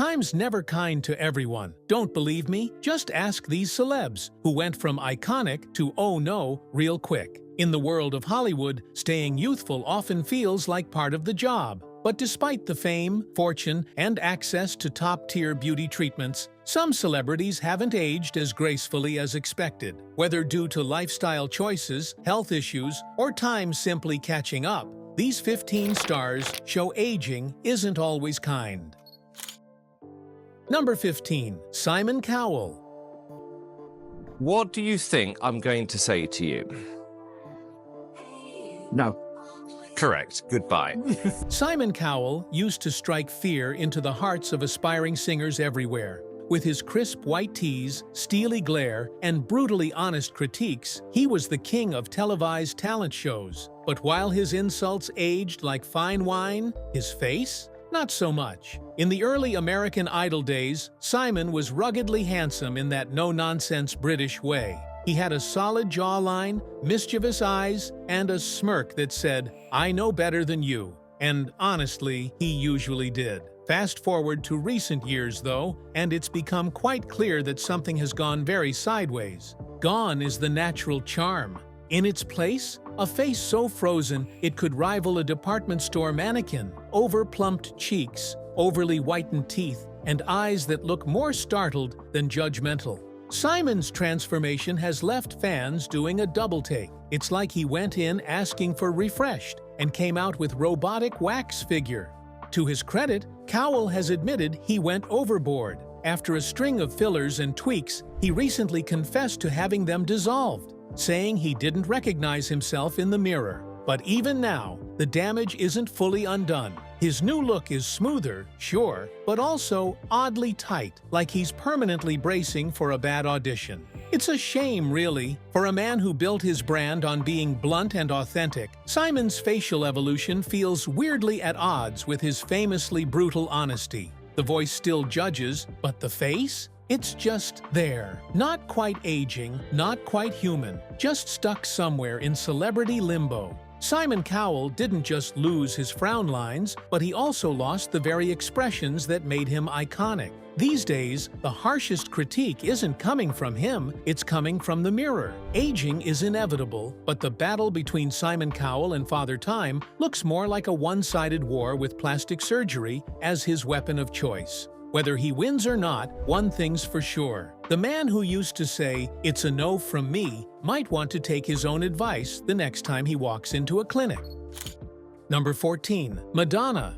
time's never kind to everyone. Don't believe me? Just ask these celebs, who went from iconic to oh no real quick. In the world of Hollywood, staying youthful often feels like part of the job. But despite the fame, fortune, and access to top-tier beauty treatments, some celebrities haven't aged as gracefully as expected. Whether due to lifestyle choices, health issues, or time simply catching up, these 15 stars show aging isn't always kind. Number 15. Simon Cowell. What do you think I'm going to say to you? No. Correct. Goodbye. Simon Cowell used to strike fear into the hearts of aspiring singers everywhere. With his crisp white tees, steely glare, and brutally honest critiques, he was the king of televised talent shows. But while his insults aged like fine wine, his face? Not so much. In the early American Idol days, Simon was ruggedly handsome in that no-nonsense British way. He had a solid jawline, mischievous eyes, and a smirk that said, "I know better than you." And honestly, he usually did. Fast forward to recent years, though, and it's become quite clear that something has gone very sideways. Gone is the natural charm. In its place, a face so frozen it could rival a department store mannequin, over-plumped cheeks, overly whitened teeth, and eyes that look more startled than judgmental. Simon's transformation has left fans doing a double take. It's like he went in asking for refreshed and came out with robotic wax figure. To his credit, Cowell has admitted he went overboard. After a string of fillers and tweaks, he recently confessed to having them dissolved, saying he didn't recognize himself in the mirror. But even now, the damage isn't fully undone. His new look is smoother, sure, but also oddly tight, like he's permanently bracing for a bad audition. It's a shame, really. For a man who built his brand on being blunt and authentic, Simon's facial evolution feels weirdly at odds with his famously brutal honesty. The voice still judges, but the face? It's just there. Not quite aging, not quite human, just stuck somewhere in celebrity limbo. Simon Cowell didn't just lose his frown lines, but he also lost the very expressions that made him iconic. These days, the harshest critique isn't coming from him, it's coming from the mirror. Aging is inevitable, but the battle between Simon Cowell and Father Time looks more like a one-sided war with plastic surgery as his weapon of choice. Whether he wins or not, one thing's for sure. The man who used to say, "It's a no from me," might want to take his own advice the next time he walks into a clinic. Number 14. Madonna.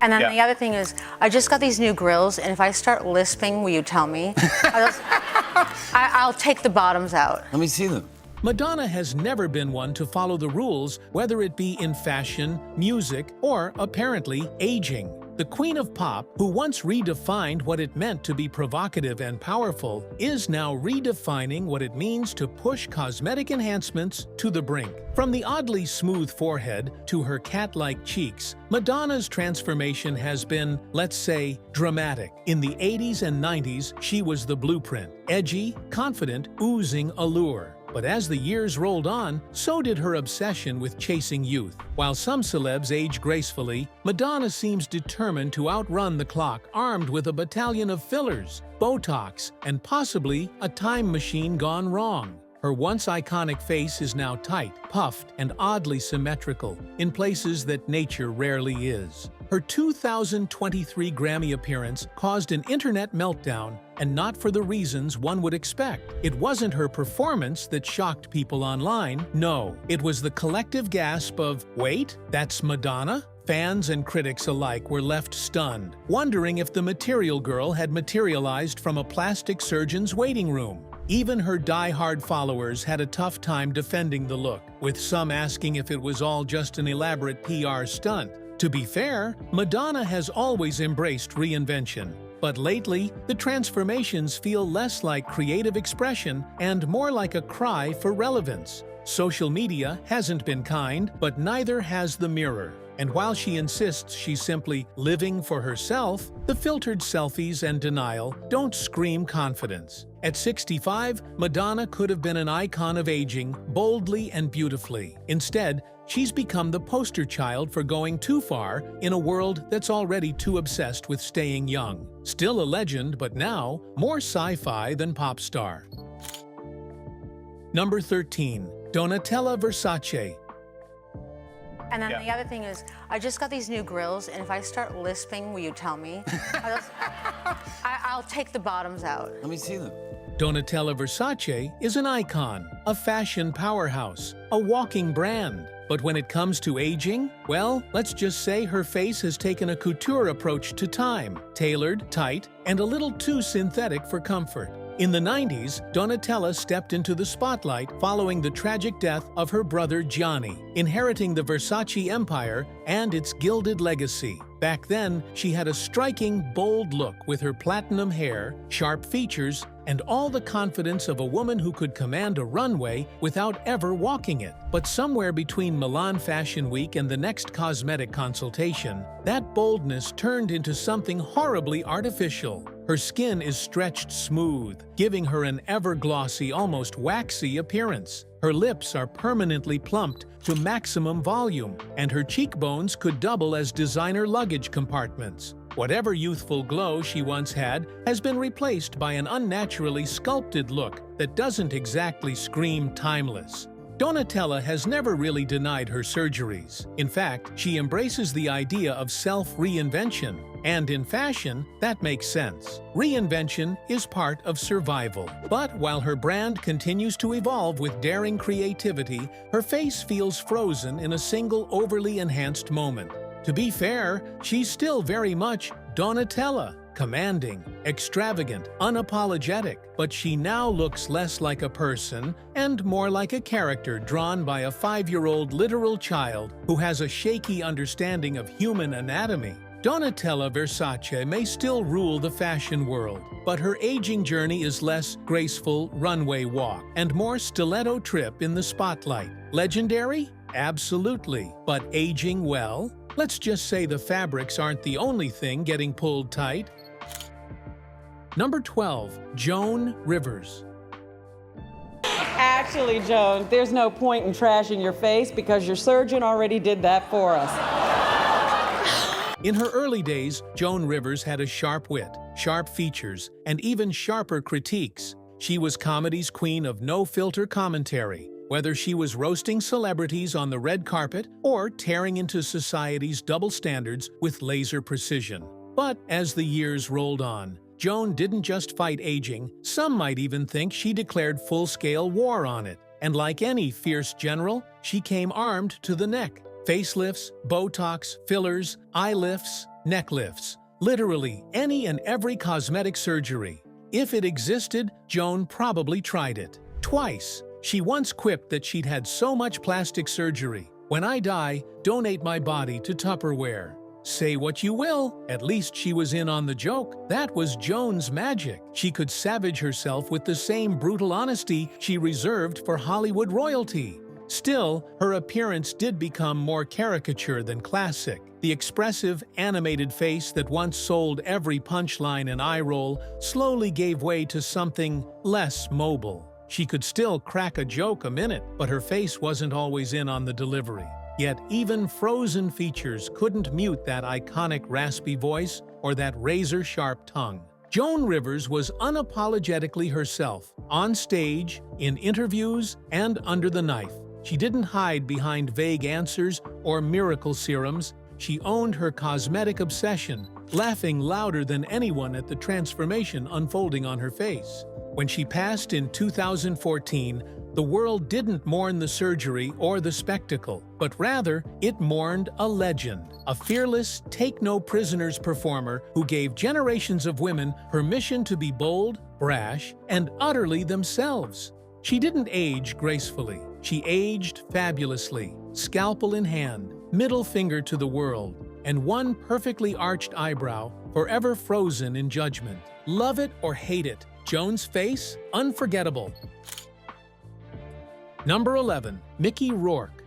And then the other thing is, I just got these new grills, and if I start lisping, will you tell me? I'll take the bottoms out. Let me see them. Madonna has never been one to follow the rules, whether it be in fashion, music, or, apparently, aging. The Queen of Pop, who once redefined what it meant to be provocative and powerful, is now redefining what it means to push cosmetic enhancements to the brink. From the oddly smooth forehead to her cat-like cheeks, Madonna's transformation has been, let's say, dramatic. In the 80s and 90s, she was the blueprint. Edgy, confident, oozing allure. But as the years rolled on, so did her obsession with chasing youth. While some celebs age gracefully, Madonna seems determined to outrun the clock, armed with a battalion of fillers, Botox, and possibly a time machine gone wrong. Her once iconic face is now tight, puffed, and oddly symmetrical, in places that nature rarely is. Her 2023 Grammy appearance caused an internet meltdown, and not for the reasons one would expect. It wasn't her performance that shocked people online, no. It was the collective gasp of, "Wait, that's Madonna?" Fans and critics alike were left stunned, wondering if the Material Girl had materialized from a plastic surgeon's waiting room. Even her die-hard followers had a tough time defending the look, with some asking if it was all just an elaborate PR stunt. To be fair, Madonna has always embraced reinvention. But lately, the transformations feel less like creative expression and more like a cry for relevance. Social media hasn't been kind, but neither has the mirror. And while she insists she's simply living for herself, the filtered selfies and denial don't scream confidence. At 65, Madonna could have been an icon of aging, boldly and beautifully. Instead, she's become the poster child for going too far in a world that's already too obsessed with staying young. Still a legend, but now more sci-fi than pop star. Number 13. Donatella Versace. And then the other thing is, I just got these new grills, and if I start lisping, will you tell me? I'll take the bottoms out. Let me see them. Donatella Versace is an icon, a fashion powerhouse, a walking brand. But when it comes to aging, well, let's just say her face has taken a couture approach to time, tailored, tight, and a little too synthetic for comfort. In the 90s, Donatella stepped into the spotlight following the tragic death of her brother Gianni, inheriting the Versace empire and its gilded legacy. Back then, she had a striking, bold look with her platinum hair, sharp features, and all the confidence of a woman who could command a runway without ever walking it. But somewhere between Milan Fashion Week and the next cosmetic consultation, that boldness turned into something horribly artificial. Her skin is stretched smooth, giving her an ever-glossy, almost waxy appearance. Her lips are permanently plumped to maximum volume, and her cheekbones could double as designer luggage compartments. Whatever youthful glow she once had has been replaced by an unnaturally sculpted look that doesn't exactly scream timeless. Donatella has never really denied her surgeries. In fact, she embraces the idea of self-reinvention. And in fashion, that makes sense. Reinvention is part of survival. But while her brand continues to evolve with daring creativity, her face feels frozen in a single overly enhanced moment. To be fair, she's still very much Donatella, commanding, extravagant, unapologetic, but she now looks less like a person and more like a character drawn by a 5-year-old literal child who has a shaky understanding of human anatomy. Donatella Versace may still rule the fashion world, but her aging journey is less graceful runway walk and more stiletto trip in the spotlight. Legendary? Absolutely. But aging well? Let's just say the fabrics aren't the only thing getting pulled tight. Number 12. Joan Rivers. Actually, Joan, there's no point in trashing your face because your surgeon already did that for us. In her early days, Joan Rivers had a sharp wit, sharp features, and even sharper critiques. She was comedy's queen of no-filter commentary, whether she was roasting celebrities on the red carpet or tearing into society's double standards with laser precision. But as the years rolled on, Joan didn't just fight aging, some might even think she declared full-scale war on it. And like any fierce general, she came armed to the neck. Facelifts, Botox, fillers, eye lifts, neck lifts. Literally any and every cosmetic surgery. If it existed, Joan probably tried it. Twice. She once quipped that she'd had so much plastic surgery. "When I die, donate my body to Tupperware." Say what you will, at least she was in on the joke. That was Joan's magic. She could savage herself with the same brutal honesty she reserved for Hollywood royalty. Still, her appearance did become more caricature than classic. The expressive, animated face that once sold every punchline and eye roll slowly gave way to something less mobile. She could still crack a joke a minute, but her face wasn't always in on the delivery. Yet even frozen features couldn't mute that iconic raspy voice or that razor-sharp tongue. Joan Rivers was unapologetically herself, on stage, in interviews, and under the knife. She didn't hide behind vague answers or miracle serums. She owned her cosmetic obsession, laughing louder than anyone at the transformation unfolding on her face. When she passed in 2014, the world didn't mourn the surgery or the spectacle, but rather it mourned a legend, a fearless, take-no-prisoners performer who gave generations of women permission to be bold, brash, and utterly themselves. She didn't age gracefully. She aged fabulously, scalpel in hand, middle finger to the world, and one perfectly arched eyebrow forever frozen in judgment. Love it or hate it, Joan's face, unforgettable. Number 11. Mickey Rourke.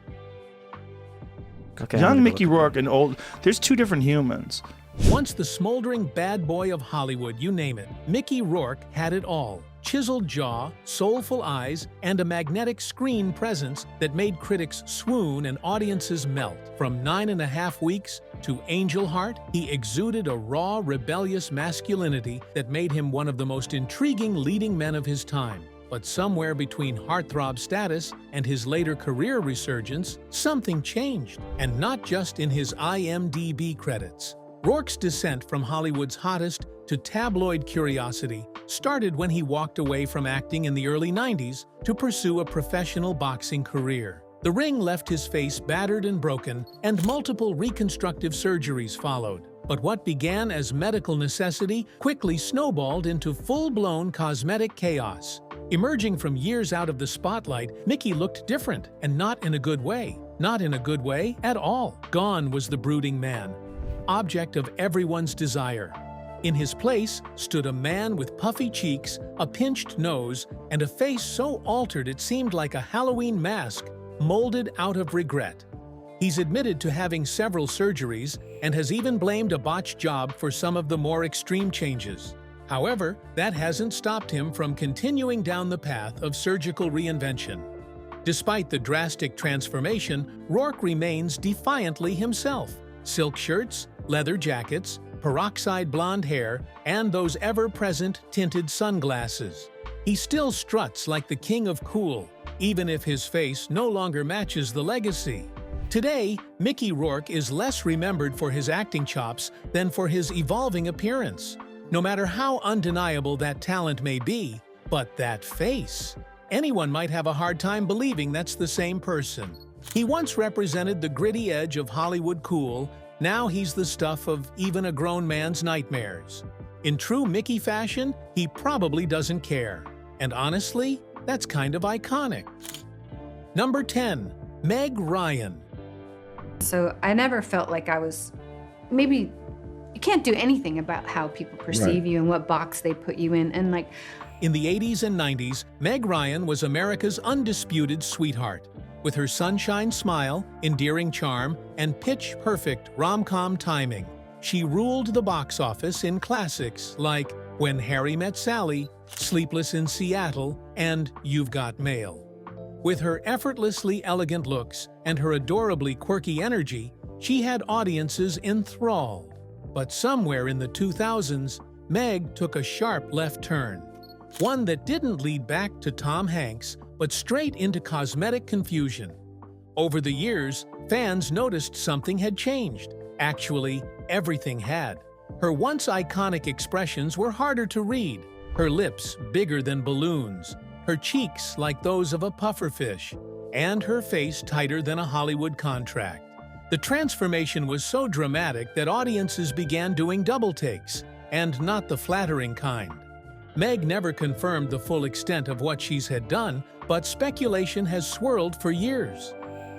Okay, young Mickey Rourke and old. There's two different humans. Once the smoldering bad boy of Hollywood, you name it, Mickey Rourke had it all. Chiseled jaw, soulful eyes, and a magnetic screen presence that made critics swoon and audiences melt. From 9.5 Weeks to Angel Heart, he exuded a raw, rebellious masculinity that made him one of the most intriguing leading men of his time. But somewhere between heartthrob status and his later career resurgence, something changed, and not just in his IMDb credits. Rourke's descent from Hollywood's hottest to tabloid curiosity started when he walked away from acting in the early 90s to pursue a professional boxing career. The ring left his face battered and broken, and multiple reconstructive surgeries followed. But what began as medical necessity quickly snowballed into full-blown cosmetic chaos. Emerging from years out of the spotlight, Mickey looked different, and not in a good way. Not in a good way at all. Gone was the brooding man, object of everyone's desire. In his place stood a man with puffy cheeks, a pinched nose, and a face so altered it seemed like a Halloween mask molded out of regret. He's admitted to having several surgeries and has even blamed a botched job for some of the more extreme changes. However, that hasn't stopped him from continuing down the path of surgical reinvention. Despite the drastic transformation, Rourke remains defiantly himself. Silk shirts, leather jackets, peroxide blonde hair, and those ever-present tinted sunglasses. He still struts like the king of cool, even if his face no longer matches the legacy. Today, Mickey Rourke is less remembered for his acting chops than for his evolving appearance. No matter how undeniable that talent may be, but that face. Anyone might have a hard time believing that's the same person. He once represented the gritty edge of Hollywood cool. Now he's the stuff of even a grown man's nightmares. In true Mickey fashion, he probably doesn't care. And honestly, that's kind of iconic. Number 10. Meg Ryan. So I never felt like I was, maybe you can't do anything about how people perceive you and what box they put you in. And like, in the 80s and 90s, Meg Ryan was America's undisputed sweetheart. With her sunshine smile, endearing charm, and pitch-perfect rom-com timing, she ruled the box office in classics like When Harry Met Sally, Sleepless in Seattle, and You've Got Mail. With her effortlessly elegant looks and her adorably quirky energy, she had audiences enthralled. But somewhere in the 2000s, Meg took a sharp left turn. One that didn't lead back to Tom Hanks, but straight into cosmetic confusion. Over the years, fans noticed something had changed. Actually, everything had. Her once iconic expressions were harder to read, her lips bigger than balloons, her cheeks like those of a pufferfish, and her face tighter than a Hollywood contract. The transformation was so dramatic that audiences began doing double takes, and not the flattering kind. Meg never confirmed the full extent of what she's had done, but speculation has swirled for years.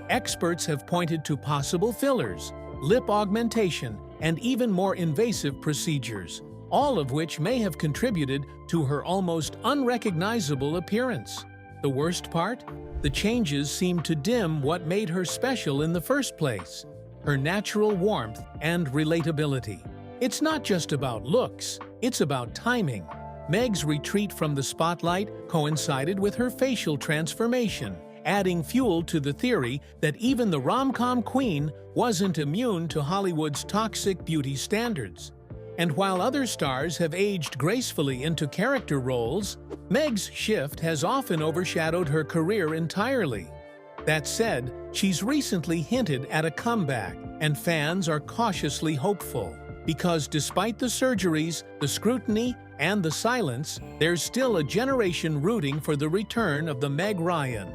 Experts have pointed to possible fillers, lip augmentation, and even more invasive procedures, all of which may have contributed to her almost unrecognizable appearance. The worst part? The changes seem to dim what made her special in the first place, her natural warmth and relatability. It's not just about looks, it's about timing. Meg's retreat from the spotlight coincided with her facial transformation, adding fuel to the theory that even the rom-com queen wasn't immune to Hollywood's toxic beauty standards. And while other stars have aged gracefully into character roles, Meg's shift has often overshadowed her career entirely. That said, she's recently hinted at a comeback, and fans are cautiously hopeful. Because despite the surgeries, the scrutiny, and the silence, there's still a generation rooting for the return of the Meg Ryan.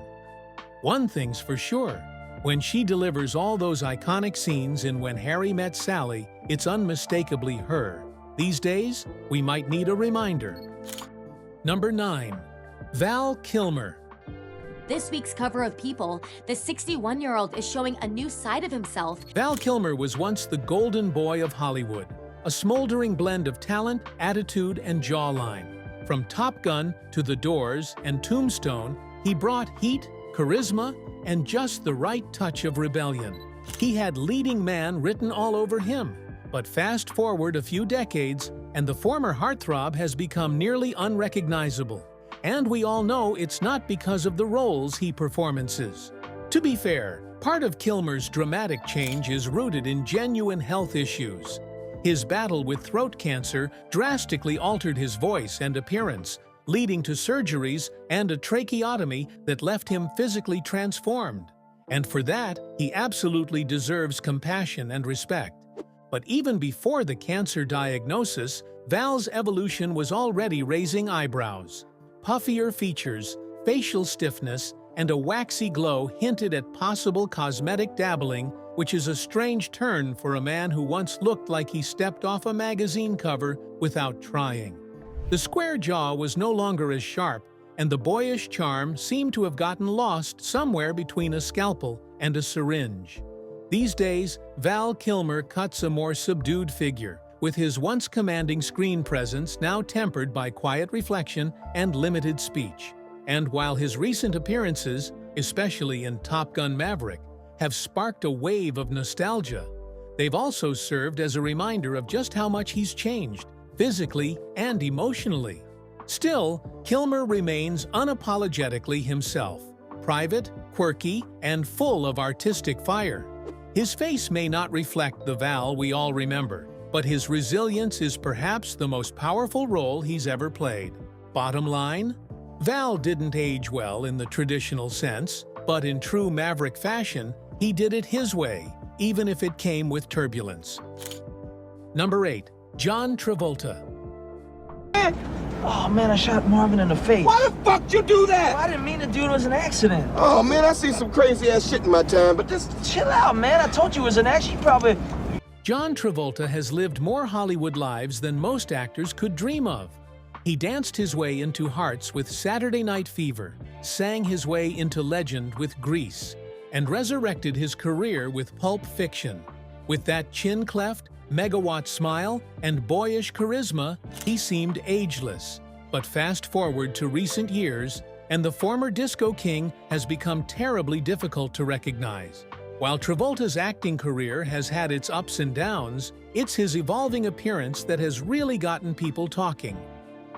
One thing's for sure, when she delivers all those iconic scenes in When Harry Met Sally, it's unmistakably her. These days, we might need a reminder. Number 9. Val Kilmer. This week's cover of People, the 61-year-old is showing a new side of himself. Val Kilmer was once the golden boy of Hollywood, a smoldering blend of talent, attitude, and jawline. From Top Gun to The Doors and Tombstone, he brought heat, charisma, and just the right touch of rebellion. He had leading man written all over him. But fast forward a few decades, and the former heartthrob has become nearly unrecognizable. And we all know it's not because of the roles he performances. To be fair, part of Kilmer's dramatic change is rooted in genuine health issues. His battle with throat cancer drastically altered his voice and appearance, leading to surgeries and a tracheotomy that left him physically transformed. And for that, he absolutely deserves compassion and respect. But even before the cancer diagnosis, Val's evolution was already raising eyebrows. Puffier features, facial stiffness, and a waxy glow hinted at possible cosmetic dabbling, which is a strange turn for a man who once looked like he stepped off a magazine cover without trying. The square jaw was no longer as sharp, and the boyish charm seemed to have gotten lost somewhere between a scalpel and a syringe. These days, Val Kilmer cuts a more subdued figure, with his once commanding screen presence now tempered by quiet reflection and limited speech. And while his recent appearances, especially in Top Gun: Maverick, have sparked a wave of nostalgia, they've also served as a reminder of just how much he's changed, physically and emotionally. Still, Kilmer remains unapologetically himself, private, quirky, and full of artistic fire. His face may not reflect the Val we all remember, but his resilience is perhaps the most powerful role he's ever played. Bottom line? Val didn't age well in the traditional sense, but in true Maverick fashion, he did it his way, even if it came with turbulence. Number 8. John Travolta. Oh man, I shot Marvin in the face. Why the fuck you do that? Oh, I didn't mean to do it. It was an accident. Oh man, I see some crazy ass shit in my time, but this... Chill out, man. I told you it was an accident. You probably... John Travolta has lived more Hollywood lives than most actors could dream of. He danced his way into hearts with Saturday Night Fever, sang his way into legend with Grease, and resurrected his career with Pulp Fiction. With that chin cleft, megawatt smile, and boyish charisma, he seemed ageless. But fast forward to recent years, and the former disco king has become terribly difficult to recognize. While Travolta's acting career has had its ups and downs, it's his evolving appearance that has really gotten people talking.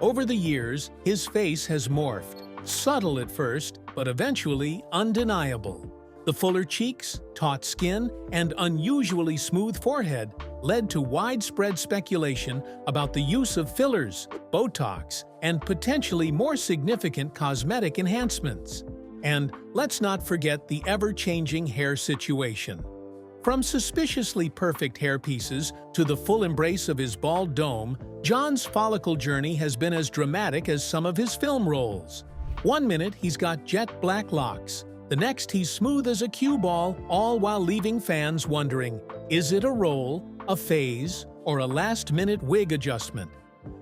Over the years, his face has morphed, subtle at first, but eventually undeniable. The fuller cheeks, taut skin, and unusually smooth forehead led to widespread speculation about the use of fillers, Botox, and potentially more significant cosmetic enhancements. And let's not forget the ever-changing hair situation. From suspiciously perfect hairpieces to the full embrace of his bald dome, John's follicle journey has been as dramatic as some of his film roles. One minute he's got jet black locks, the next he's smooth as a cue ball, all while leaving fans wondering, is it a role, a phase, or a last-minute wig adjustment?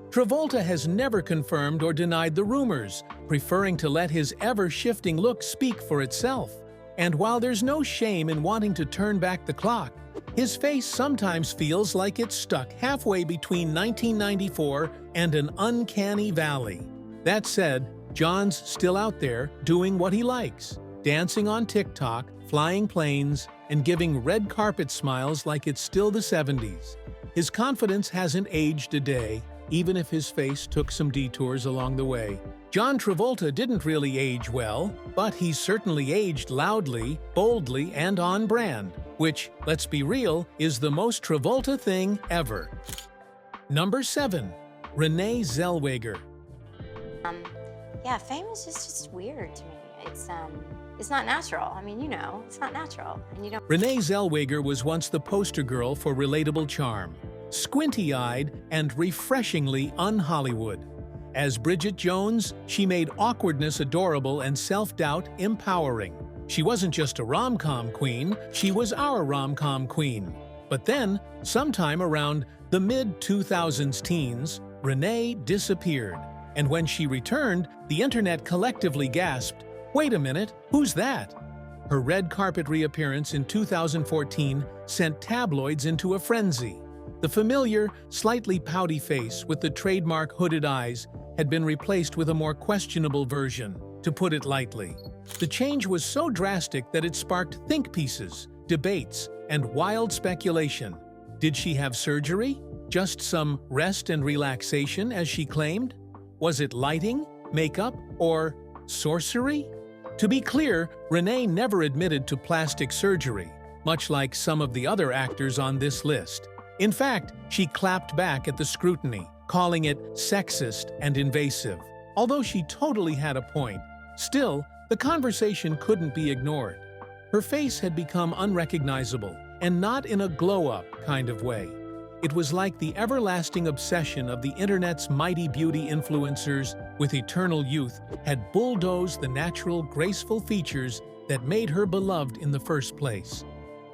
Travolta has never confirmed or denied the rumors, preferring to let his ever-shifting look speak for itself. And while there's no shame in wanting to turn back the clock, his face sometimes feels like it's stuck halfway between 1994 and an uncanny valley. That said, John's still out there doing what he likes, dancing on TikTok, flying planes, and giving red carpet smiles like it's still the 70s. His confidence hasn't aged a day, even if his face took some detours along the way. John Travolta didn't really age well, but he certainly aged loudly, boldly, and on brand, which, let's be real, is the most Travolta thing ever. Number 7. Renee Zellweger. Yeah, fame is just weird to me. It's not natural. I mean, you know, it's not natural. And you don't... Renee Zellweger was once the poster girl for relatable charm, squinty-eyed and refreshingly un-Hollywood. As Bridget Jones, she made awkwardness adorable and self-doubt empowering. She wasn't just a rom-com queen, she was our rom-com queen. But then, sometime around the mid-2000s teens, Renee disappeared. And when she returned, the internet collectively gasped, "Wait a minute, who's that?" Her red carpet reappearance in 2014 sent tabloids into a frenzy. The familiar, slightly pouty face with the trademark hooded eyes had been replaced with a more questionable version, to put it lightly. The change was so drastic that it sparked think pieces, debates, and wild speculation. Did she have surgery? Just some rest and relaxation, as she claimed? Was it lighting, makeup, or sorcery? To be clear, Renee never admitted to plastic surgery, much like some of the other actors on this list. In fact, she clapped back at the scrutiny, calling it sexist and invasive. Although she totally had a point, still, the conversation couldn't be ignored. Her face had become unrecognizable, and not in a glow-up kind of way. It was like the everlasting obsession of the internet's mighty beauty influencers with eternal youth had bulldozed the natural, graceful features that made her beloved in the first place.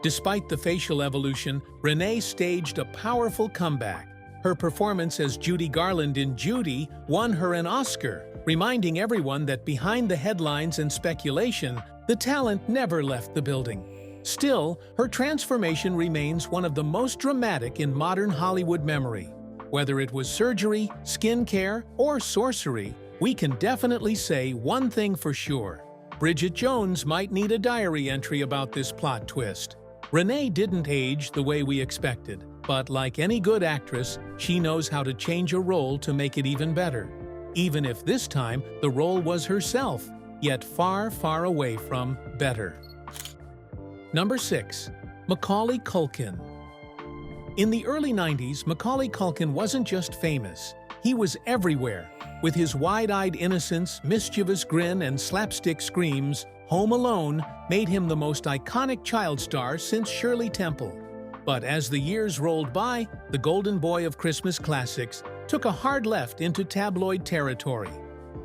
Despite the facial evolution, Renee staged a powerful comeback. Her performance as Judy Garland in Judy won her an Oscar, reminding everyone that behind the headlines and speculation, the talent never left the building. Still, her transformation remains one of the most dramatic in modern Hollywood memory. Whether it was surgery, skincare, or sorcery, we can definitely say one thing for sure. Bridget Jones might need a diary entry about this plot twist. Renee didn't age the way we expected, but like any good actress, she knows how to change a role to make it even better. Even if this time the role was herself, yet far, far away from better. Number 6. Macaulay Culkin. In the early 90s, Macaulay Culkin wasn't just famous. He was everywhere. With his wide-eyed innocence, mischievous grin, and slapstick screams, Home Alone made him the most iconic child star since Shirley Temple. But as the years rolled by, the golden boy of Christmas classics took a hard left into tabloid territory.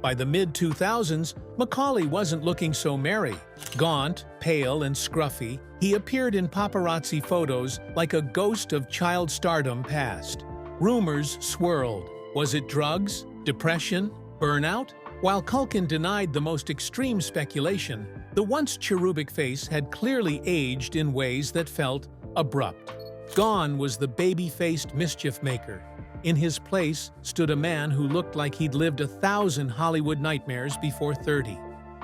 By the mid-2000s, Macaulay wasn't looking so merry. Gaunt, pale, and scruffy, he appeared in paparazzi photos like a ghost of child stardom past. Rumors swirled. Was it drugs? Depression? Burnout? While Culkin denied the most extreme speculation, the once cherubic face had clearly aged in ways that felt abrupt. Gone was the baby-faced mischief maker. In his place stood a man who looked like he'd lived 1,000 Hollywood nightmares before 30.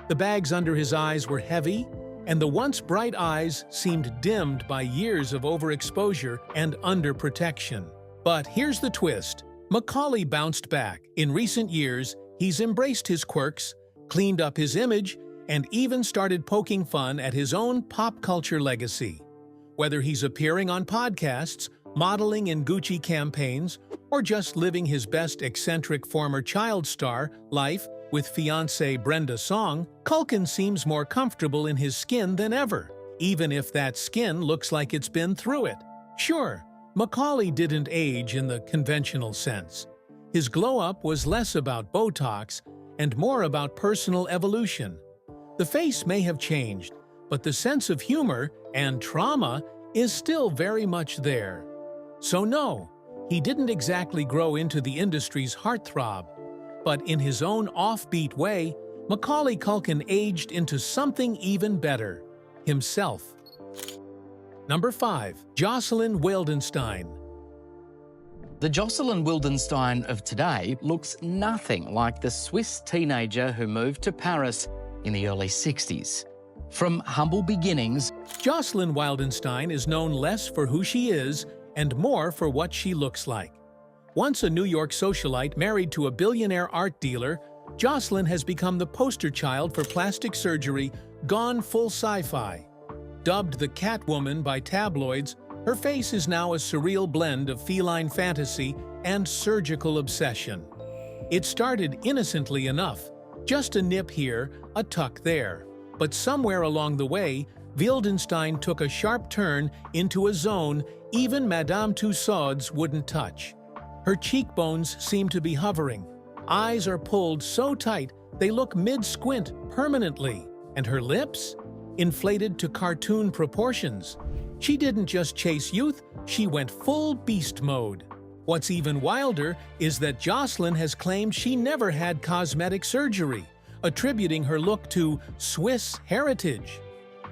The bags under his eyes were heavy, and the once bright eyes seemed dimmed by years of overexposure and underprotection. But here's the twist. Macaulay bounced back. In recent years, he's embraced his quirks, cleaned up his image, and even started poking fun at his own pop culture legacy. Whether he's appearing on podcasts, modeling in Gucci campaigns, or just living his best eccentric former child star life with fiancée Brenda Song, Culkin seems more comfortable in his skin than ever, even if that skin looks like it's been through it. Sure, Macaulay didn't age in the conventional sense. His glow-up was less about Botox and more about personal evolution. The face may have changed, but the sense of humor and trauma is still very much there. So no, he didn't exactly grow into the industry's heartthrob, but in his own offbeat way, Macaulay Culkin aged into something even better, himself. Number 5. Jocelyn Wildenstein. The Jocelyn Wildenstein of today looks nothing like the Swiss teenager who moved to Paris in the early 60s. From humble beginnings, Jocelyn Wildenstein is known less for who she is and more for what she looks like. Once a New York socialite married to a billionaire art dealer, Jocelyn has become the poster child for plastic surgery gone full sci-fi. Dubbed the Catwoman by tabloids, her face is now a surreal blend of feline fantasy and surgical obsession. It started innocently enough, just a nip here, a tuck there. But somewhere along the way, Wildenstein took a sharp turn into a zone even Madame Tussauds wouldn't touch. Her cheekbones seem to be hovering. Eyes are pulled so tight they look mid-squint permanently. And her lips? Inflated to cartoon proportions. She didn't just chase youth, she went full beast mode. What's even wilder is that Jocelyn has claimed she never had cosmetic surgery, attributing her look to Swiss heritage.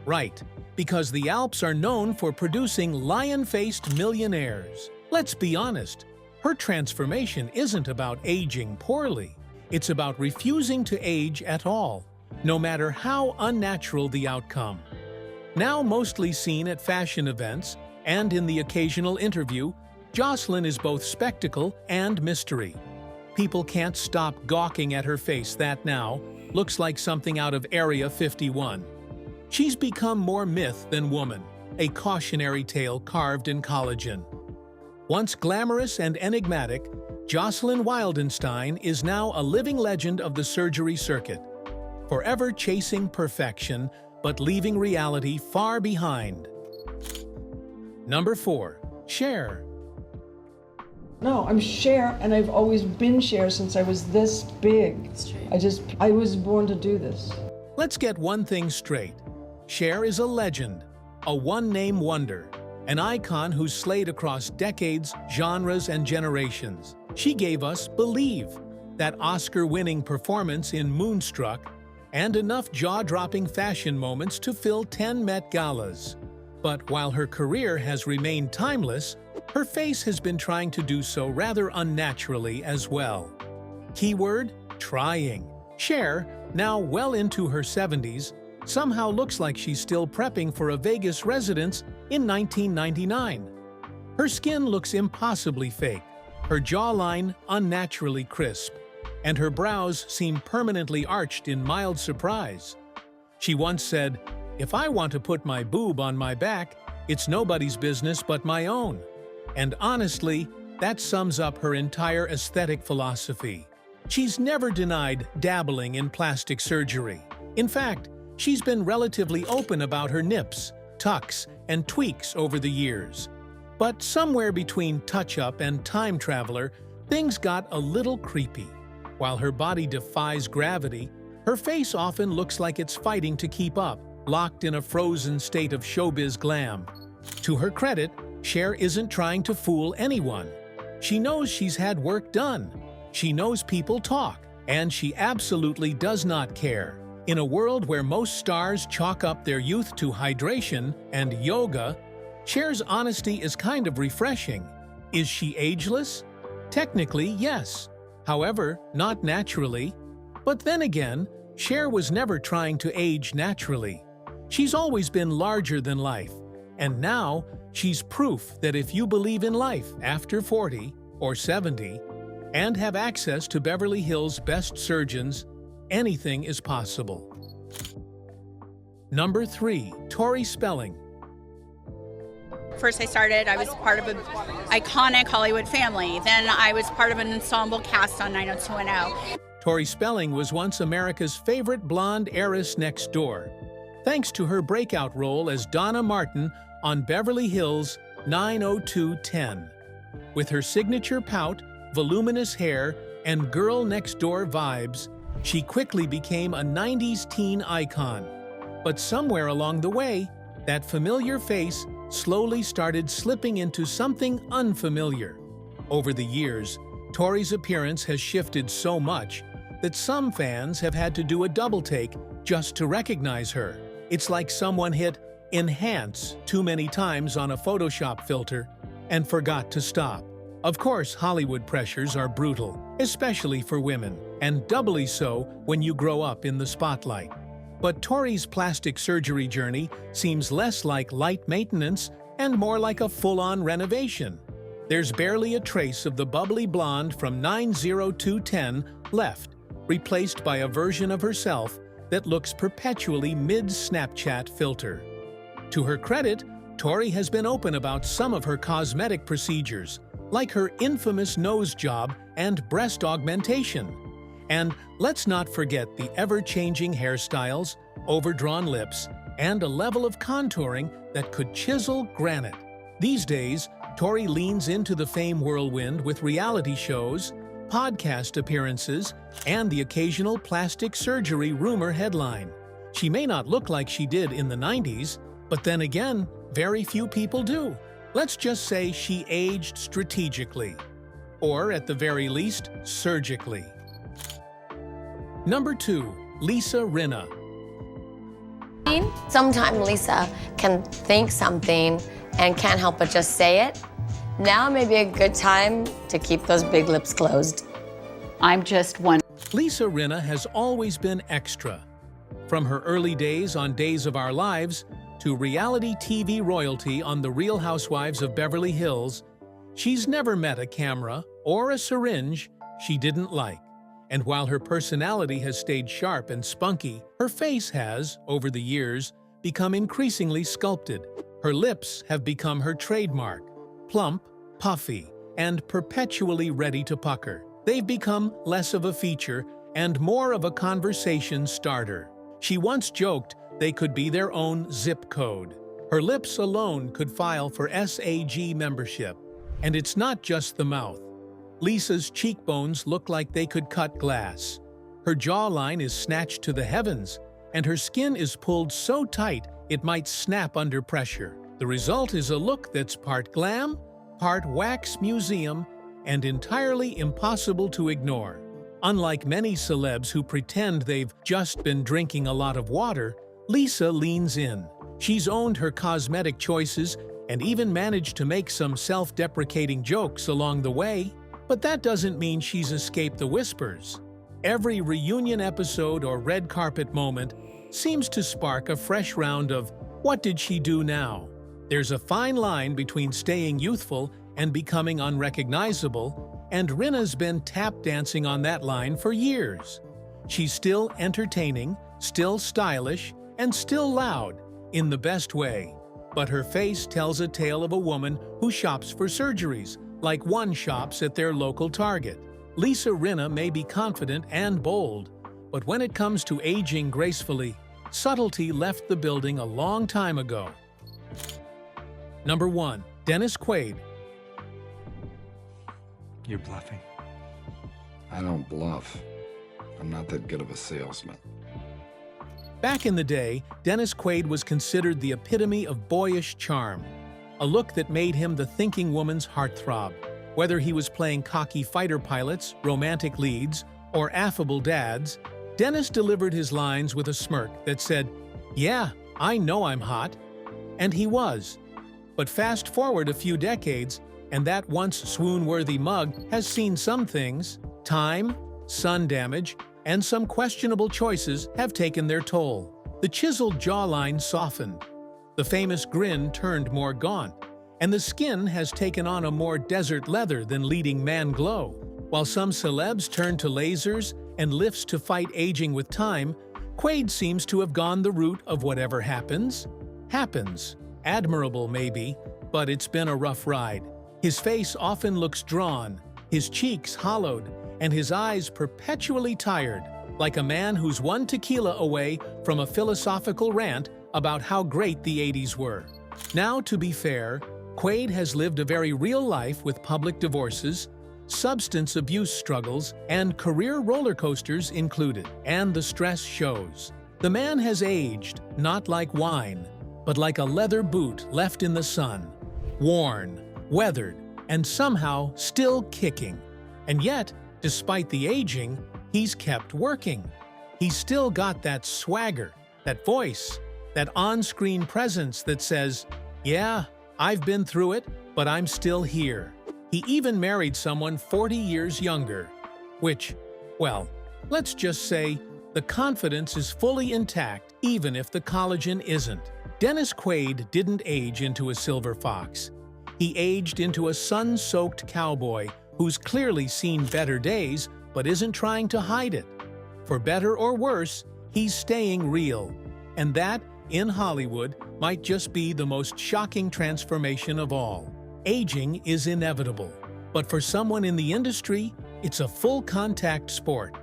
Right, because the Alps are known for producing lion-faced millionaires. Let's be honest, her transformation isn't about aging poorly. It's about refusing to age at all, no matter how unnatural the outcome. Now mostly seen at fashion events And in the occasional interview, Jocelyn is both spectacle and mystery. People can't stop gawking at her face that now looks like something out of Area 51. She's become more myth than woman, a cautionary tale carved in collagen. Once glamorous and enigmatic, Jocelyn Wildenstein is now a living legend of the surgery circuit, forever chasing perfection but leaving reality far behind. Number 4. Cher. No, I'm Cher, and I've always been Cher since I was this big. I was born to do this. Let's get one thing straight. Cher is a legend, a one-name wonder, an icon who's slayed across decades, genres, and generations. She gave us Believe, that Oscar-winning performance in Moonstruck, and enough jaw-dropping fashion moments to fill 10 Met Galas. But while her career has remained timeless, her face has been trying to do so rather unnaturally as well. Keyword: trying. Cher, now well into her 70s, somehow looks like she's still prepping for a Vegas residence in 1999. Her skin looks impossibly fake, her jawline unnaturally crisp, and her brows seem permanently arched in mild surprise. She once said, "If I want to put my boob on my back, it's nobody's business but my own." And honestly, that sums up her entire aesthetic philosophy. She's never denied dabbling in plastic surgery. In fact, she's been relatively open about her nips, tucks, and tweaks over the years. But somewhere between touch-up and time traveler, things got a little creepy. While her body defies gravity, her face often looks like it's fighting to keep up, locked in a frozen state of showbiz glam. To her credit, Cher isn't trying to fool anyone. She knows she's had work done. She knows people talk, and she absolutely does not care. In a world where most stars chalk up their youth to hydration and yoga, Cher's honesty is kind of refreshing. Is she ageless? Technically, yes. However, not naturally. But then again, Cher was never trying to age naturally. She's always been larger than life. And now, she's proof that if you believe in life after 40 or 70 and have access to Beverly Hills' best surgeons, anything is possible. Number 3. Tori Spelling. First I was part of an iconic Hollywood family. Then I was part of an ensemble cast on 90210. Tori Spelling was once America's favorite blonde heiress next door, thanks to her breakout role as Donna Martin on Beverly Hills 90210. With her signature pout, voluminous hair, and girl next door vibes, she quickly became a 90s teen icon. But somewhere along the way, that familiar face slowly started slipping into something unfamiliar. Over the years, Tori's appearance has shifted so much that some fans have had to do a double take just to recognize her. It's like someone hit enhance too many times on a Photoshop filter and forgot to stop. Of course, Hollywood pressures are brutal, especially for women, and doubly so when you grow up in the spotlight. But Tori's plastic surgery journey seems less like light maintenance and more like a full-on renovation. There's barely a trace of the bubbly blonde from 90210 left, replaced by a version of herself that looks perpetually mid-Snapchat filter. To her credit, Tori has been open about some of her cosmetic procedures, like her infamous nose job and breast augmentation. And let's not forget the ever-changing hairstyles, overdrawn lips, and a level of contouring that could chisel granite. These days, Tori leans into the fame whirlwind with reality shows, podcast appearances, and the occasional plastic surgery rumor headline. She may not look like she did in the 90s, but then again, very few people do. Let's just say she aged strategically, or at the very least, surgically. Number 2. Lisa Rinna. Sometimes Lisa can think something and can't help but just say it. Now may be a good time to keep those big lips closed. I'm just one. Lisa Rinna has always been extra. From her early days on Days of Our Lives, to reality TV royalty on The Real Housewives of Beverly Hills, she's never met a camera or a syringe she didn't like. And while her personality has stayed sharp and spunky, her face has, over the years, become increasingly sculpted. Her lips have become her trademark, plump, puffy, and perpetually ready to pucker. They've become less of a feature and more of a conversation starter. She once joked they could be their own zip code. Her lips alone could file for SAG membership. And it's not just the mouth. Lisa's cheekbones look like they could cut glass. Her jawline is snatched to the heavens, and her skin is pulled so tight it might snap under pressure. The result is a look that's part glam, part wax museum, and entirely impossible to ignore. Unlike many celebs who pretend they've just been drinking a lot of water, Lisa leans in. She's owned her cosmetic choices and even managed to make some self-deprecating jokes along the way. But that doesn't mean she's escaped the whispers. Every reunion episode or red carpet moment seems to spark a fresh round of, "What did she do now?" There's a fine line between staying youthful and becoming unrecognizable, and Rinna's been tap dancing on that line for years. She's still entertaining, still stylish, and still loud, in the best way. But her face tells a tale of a woman who shops for surgeries, like one shops at their local Target. Lisa Rinna may be confident and bold, but when it comes to aging gracefully, subtlety left the building a long time ago. Number 1. Dennis Quaid. You're bluffing. I don't bluff. I'm not that good of a salesman. Back in the day, Dennis Quaid was considered the epitome of boyish charm, a look that made him the thinking woman's heartthrob. Whether he was playing cocky fighter pilots, romantic leads, or affable dads, Dennis delivered his lines with a smirk that said, "Yeah, I know I'm hot." And he was. But fast forward a few decades, and that once swoon-worthy mug has seen some things. Time, sun damage, and some questionable choices have taken their toll. The chiseled jawline softened. The famous grin turned more gaunt, and the skin has taken on a more desert leather than leading man glow. While some celebs turn to lasers and lifts to fight aging with time, Quaid seems to have gone the route of whatever happens. Admirable maybe, but it's been a rough ride. His face often looks drawn, his cheeks hollowed, and his eyes perpetually tired, like a man who's one tequila away from a philosophical rant about how great the 80s were. Now, to be fair, Quaid has lived a very real life with public divorces, substance abuse struggles, and career roller coasters included, and the stress shows. The man has aged, not like wine, but like a leather boot left in the sun, worn, weathered, and somehow still kicking. And yet, despite the aging, he's kept working. He's still got that swagger, that voice, that on-screen presence that says, "Yeah, I've been through it, but I'm still here." He even married someone 40 years younger, which, well, let's just say the confidence is fully intact even if the collagen isn't. Dennis Quaid didn't age into a silver fox. He aged into a sun-soaked cowboy who's clearly seen better days but isn't trying to hide it. For better or worse, he's staying real. And that, in Hollywood, might just be the most shocking transformation of all. Aging is inevitable, but for someone in the industry, it's a full-contact sport.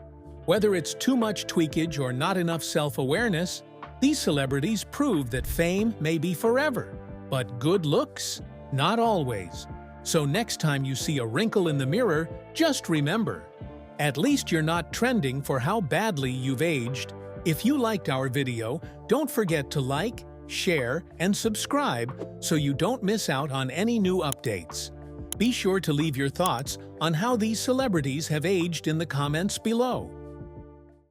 Whether it's too much tweakage or not enough self-awareness, these celebrities prove that fame may be forever, but good looks, not always. So next time you see a wrinkle in the mirror, just remember, at least you're not trending for how badly you've aged. If you liked our video, don't forget to like, share, and subscribe so you don't miss out on any new updates. Be sure to leave your thoughts on how these celebrities have aged in the comments below.